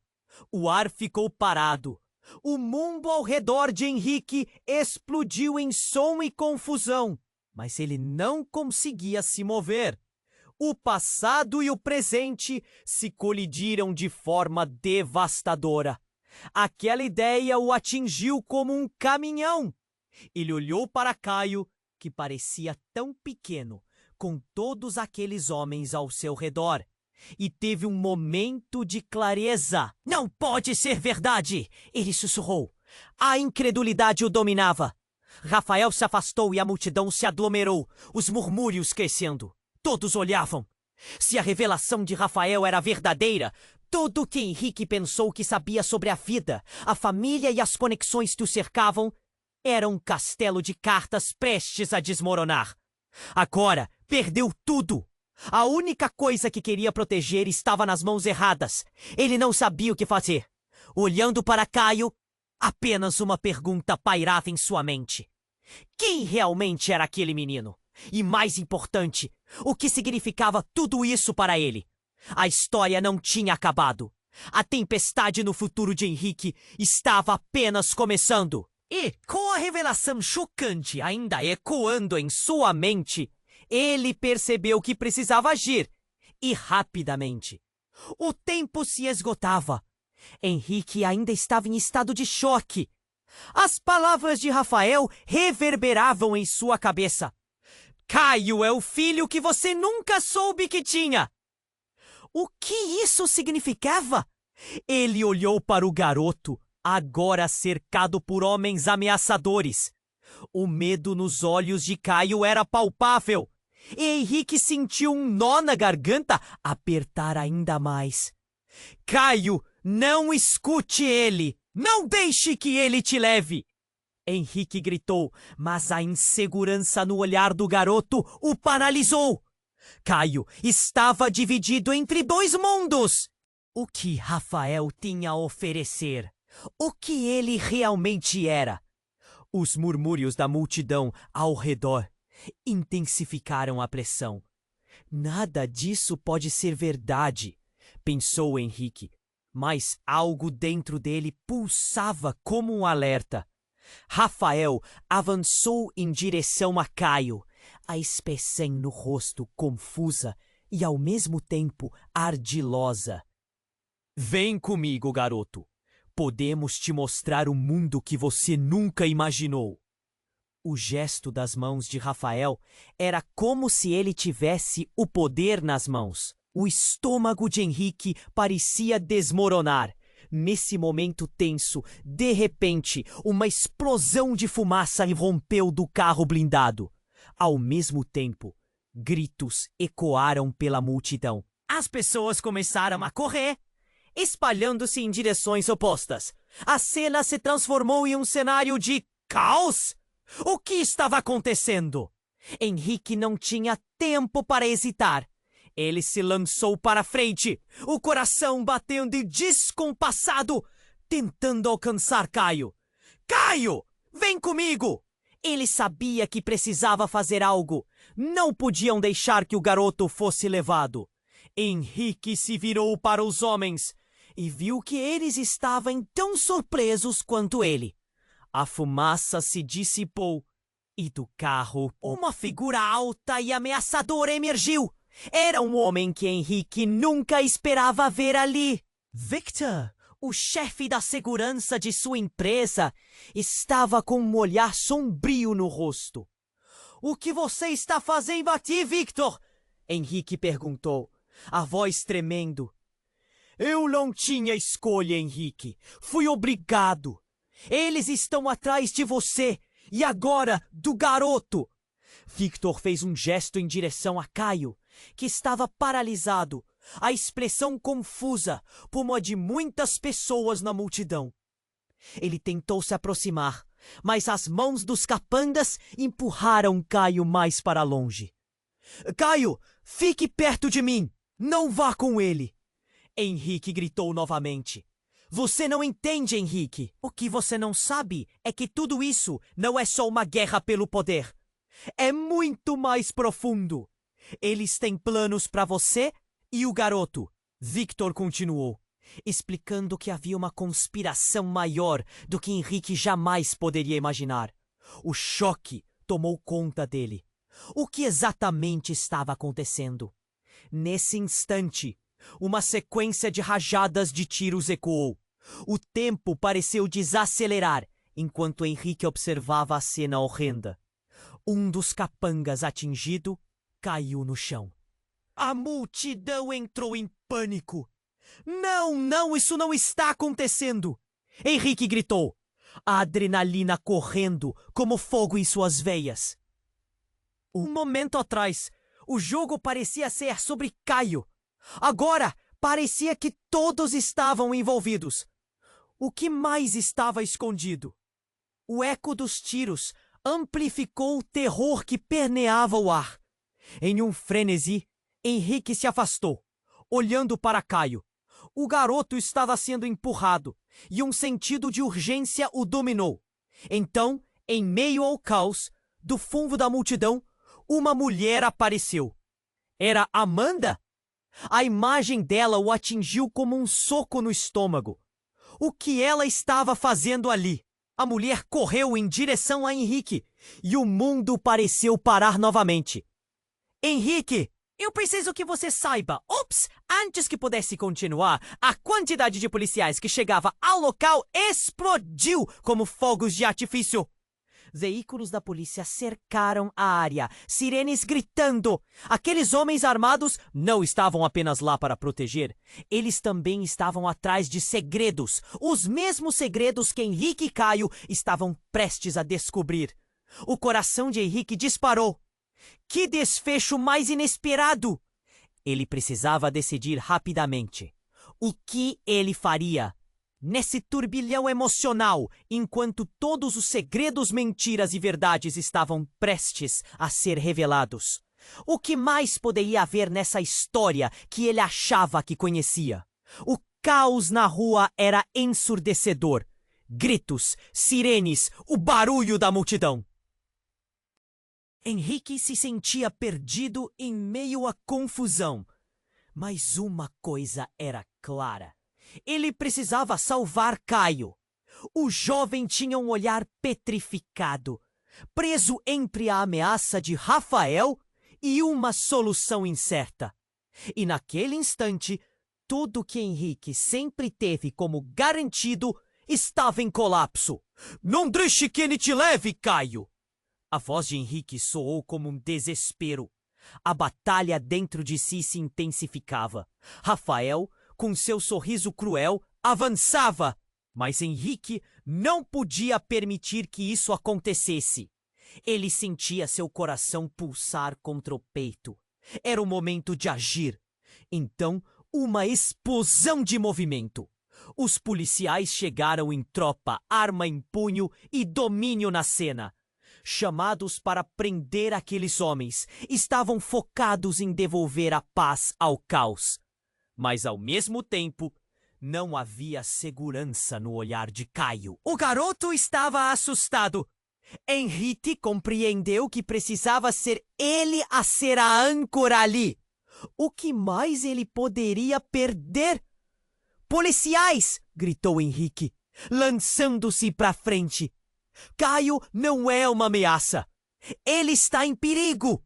O ar ficou parado. O mundo ao redor de Henrique explodiu em som e confusão. Mas ele não conseguia se mover. O passado e o presente se colidiram de forma devastadora. Aquela ideia o atingiu como um caminhão. Ele olhou para Caio, que parecia tão pequeno, com todos aqueles homens ao seu redor, e teve um momento de clareza. Não pode ser verdade! Ele sussurrou. A incredulidade o dominava. Rafael se afastou e a multidão se aglomerou, os murmúrios crescendo. Todos olhavam. Se a revelação de Rafael era verdadeira, tudo o que Henrique pensou que sabia sobre a vida, a família e as conexões que o cercavam era um castelo de cartas prestes a desmoronar. Agora, perdeu tudo. A única coisa que queria proteger estava nas mãos erradas. Ele não sabia o que fazer. Olhando para Caio, apenas uma pergunta pairava em sua mente. Quem realmente era aquele menino? E mais importante, o que significava tudo isso para ele? A história não tinha acabado. A tempestade no futuro de Henrique estava apenas começando. E, com a revelação chocante ainda ecoando em sua mente, ele percebeu que precisava agir. E rapidamente. O tempo se esgotava. Henrique ainda estava em estado de choque. As palavras de Rafael reverberavam em sua cabeça. Caio é o filho que você nunca soube que tinha. O que isso significava? Ele olhou para o garoto, agora cercado por homens ameaçadores. O medo nos olhos de Caio era palpável. E Henrique sentiu um nó na garganta apertar ainda mais. Caio, não escute ele! Não deixe que ele te leve! Henrique gritou, mas a insegurança no olhar do garoto o paralisou. Caio estava dividido entre dois mundos. O que Rafael tinha a oferecer? O que ele realmente era? Os murmúrios da multidão ao redor intensificaram a pressão. Nada disso pode ser verdade, pensou Henrique, mas algo dentro dele pulsava como um alerta. Rafael avançou em direção a Caio, a expressão no rosto confusa e ao mesmo tempo ardilosa. Vem comigo, garoto. Podemos te mostrar um mundo que você nunca imaginou. O gesto das mãos de Rafael era como se ele tivesse o poder nas mãos. O estômago de Henrique parecia desmoronar. Nesse momento tenso, de repente, uma explosão de fumaça irrompeu do carro blindado. Ao mesmo tempo, gritos ecoaram pela multidão. As pessoas começaram a correr, espalhando-se em direções opostas. A cena se transformou em um cenário de caos. O que estava acontecendo? Henrique não tinha tempo para hesitar. Ele se lançou para frente, o coração batendo e descompassado, tentando alcançar Caio. Caio, vem comigo! Ele sabia que precisava fazer algo. Não podiam deixar que o garoto fosse levado. Henrique se virou para os homens e viu que eles estavam tão surpresos quanto ele. A fumaça se dissipou e do carro uma figura alta e ameaçadora emergiu. Era um homem que Henrique nunca esperava ver ali. Victor, o chefe da segurança de sua empresa, estava com um olhar sombrio no rosto. O que você está fazendo aqui, Victor? Henrique perguntou, a voz tremendo. Eu não tinha escolha, Henrique. Fui obrigado. Eles estão atrás de você e agora do garoto. Victor fez um gesto em direção a Caio, que estava paralisado, a expressão confusa, como a de muitas pessoas na multidão. Ele tentou se aproximar, mas as mãos dos capangas empurraram Caio mais para longe. Caio, fique perto de mim! Não vá com ele! Henrique gritou novamente. Você não entende, Henrique. O que você não sabe é que tudo isso não é só uma guerra pelo poder. É muito mais profundo. Eles têm planos para você e o garoto. Victor continuou, explicando que havia uma conspiração maior do que Henrique jamais poderia imaginar. O choque tomou conta dele. O que exatamente estava acontecendo? Nesse instante, uma sequência de rajadas de tiros ecoou. O tempo pareceu desacelerar enquanto Henrique observava a cena horrenda. Um dos capangas atingido caiu no chão. A multidão entrou em pânico. Não, isso não está acontecendo! Henrique gritou, a adrenalina correndo como fogo em suas veias. Um momento atrás, o jogo parecia ser sobre Caio. Agora, parecia que todos estavam envolvidos. O que mais estava escondido? O eco dos tiros amplificou o terror que permeava o ar. Em um frenesi, Henrique se afastou, olhando para Caio. O garoto estava sendo empurrado e um sentido de urgência o dominou. Então, em meio ao caos, do fundo da multidão, uma mulher apareceu. Era Amanda? A imagem dela o atingiu como um soco no estômago. O que ela estava fazendo ali? A mulher correu em direção a Henrique e o mundo pareceu parar novamente. Henrique, eu preciso que você saiba. Ops! Antes que pudesse continuar, a quantidade de policiais que chegava ao local explodiu como fogos de artifício. Veículos da polícia cercaram a área, sirenes gritando. Aqueles homens armados não estavam apenas lá para proteger. Eles também estavam atrás de segredos. Os mesmos segredos que Henrique e Caio estavam prestes a descobrir. O coração de Henrique disparou. Que desfecho mais inesperado! Ele precisava decidir rapidamente. O que ele faria? Nesse turbilhão emocional, enquanto todos os segredos, mentiras e verdades estavam prestes a ser revelados. O que mais poderia haver nessa história que ele achava que conhecia? O caos na rua era ensurdecedor. Gritos, sirenes, o barulho da multidão. Henrique se sentia perdido em meio à confusão. Mas uma coisa era clara. Ele precisava salvar Caio. O jovem tinha um olhar petrificado, preso entre a ameaça de Rafael e uma solução incerta. E naquele instante, tudo que Henrique sempre teve como garantido estava em colapso. Não deixe que ele te leve, Caio! A voz de Henrique soou como um desespero. A batalha dentro de si se intensificava. Rafael, com seu sorriso cruel, avançava, mas Henrique não podia permitir que isso acontecesse. Ele sentia seu coração pulsar contra o peito. Era o momento de agir. Então, uma explosão de movimento. Os policiais chegaram em tropa, arma em punho e domínio na cena. Chamados para prender aqueles homens, estavam focados em devolver a paz ao caos. Mas, ao mesmo tempo, não havia segurança no olhar de Caio. O garoto estava assustado. Henrique compreendeu que precisava ser ele a ser a âncora ali. O que mais ele poderia perder? Policiais! Gritou Henrique, lançando-se para frente. Caio não é uma ameaça. Ele está em perigo.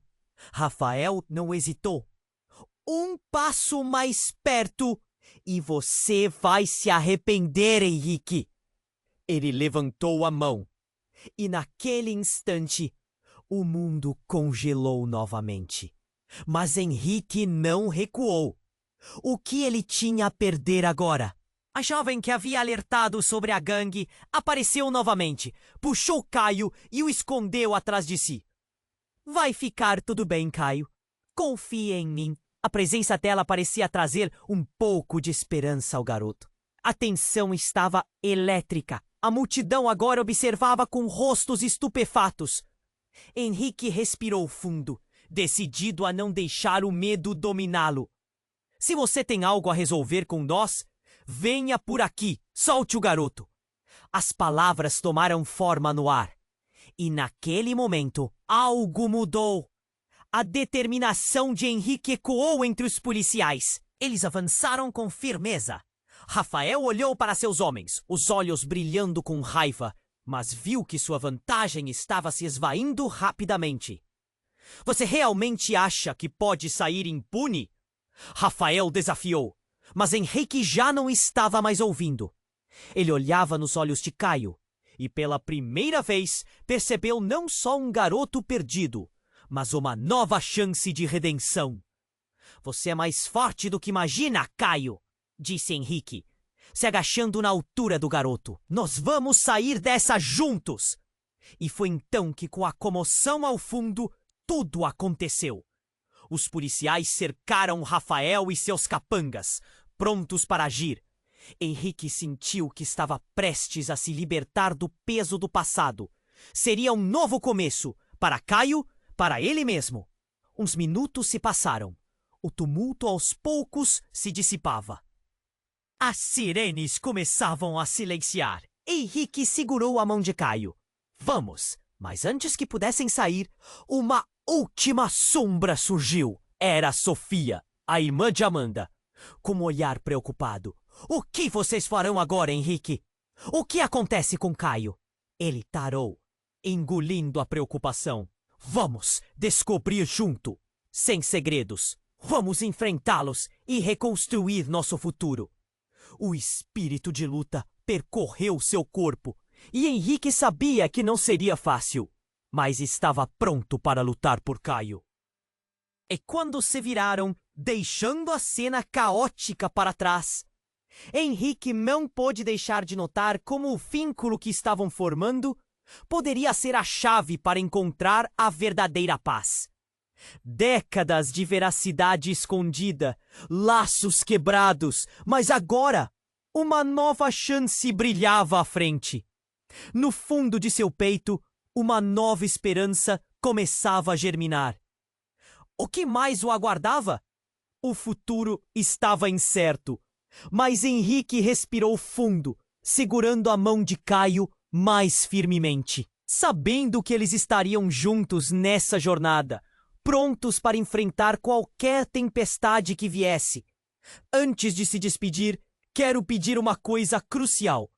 Rafael não hesitou. Um passo mais perto e você vai se arrepender, Henrique. Ele levantou a mão. E naquele instante, o mundo congelou novamente. Mas Henrique não recuou. O que ele tinha a perder agora? A jovem que havia alertado sobre a gangue apareceu novamente, puxou Caio e o escondeu atrás de si. Vai ficar tudo bem, Caio. Confie em mim. A presença dela parecia trazer um pouco de esperança ao garoto. A tensão estava elétrica. A multidão agora observava com rostos estupefatos. Henrique respirou fundo, decidido a não deixar o medo dominá-lo. Se você tem algo a resolver com nós, venha por aqui, solte o garoto. As palavras tomaram forma no ar. E naquele momento, algo mudou. A determinação de Henrique ecoou entre os policiais. Eles avançaram com firmeza. Rafael olhou para seus homens, os olhos brilhando com raiva, mas viu que sua vantagem estava se esvaindo rapidamente. Você realmente acha que pode sair impune? Rafael desafiou, mas Henrique já não estava mais ouvindo. Ele olhava nos olhos de Caio e pela primeira vez percebeu não só um garoto perdido, mas uma nova chance de redenção. Você é mais forte do que imagina, Caio, disse Henrique, se agachando na altura do garoto. Nós vamos sair dessa juntos! E foi então que, com a comoção ao fundo, tudo aconteceu. Os policiais cercaram Rafael e seus capangas, prontos para agir. Henrique sentiu que estava prestes a se libertar do peso do passado. Seria um novo começo, para Caio, para ele mesmo. Uns minutos se passaram. O tumulto aos poucos se dissipava. As sirenes começavam a silenciar. Henrique segurou a mão de Caio. Vamos! Mas antes que pudessem sair, uma última sombra surgiu. Era Sofia, a irmã de Amanda, com um olhar preocupado. O que vocês farão agora, Henrique? O que acontece com Caio? Ele tarou, engolindo a preocupação. Vamos descobrir junto, sem segredos. Vamos enfrentá-los e reconstruir nosso futuro. O espírito de luta percorreu seu corpo e Henrique sabia que não seria fácil, mas estava pronto para lutar por Caio. E quando se viraram, deixando a cena caótica para trás, Henrique não pôde deixar de notar como o vínculo que estavam formando poderia ser a chave para encontrar a verdadeira paz. Décadas de veracidade escondida, laços quebrados, mas agora uma nova chance brilhava à frente. No fundo de seu peito, uma nova esperança começava a germinar. O que mais o aguardava? O futuro estava incerto, mas Henrique respirou fundo, segurando a mão de Caio mais firmemente, sabendo que eles estariam juntos nessa jornada, prontos para enfrentar qualquer tempestade que viesse. Antes de se despedir, quero pedir uma coisa crucial.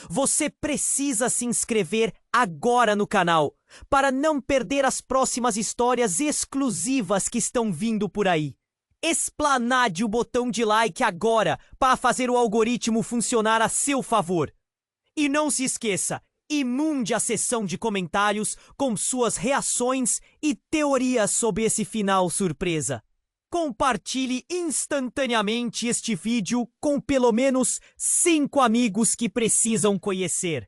Você precisa se inscrever agora no canal, para não perder as próximas histórias exclusivas que estão vindo por aí. Esplanade o botão de like agora para fazer o algoritmo funcionar a seu favor. E não se esqueça, inunde a seção de comentários com suas reações e teorias sobre esse final surpresa. Compartilhe instantaneamente este vídeo com pelo menos 5 amigos que precisam conhecer.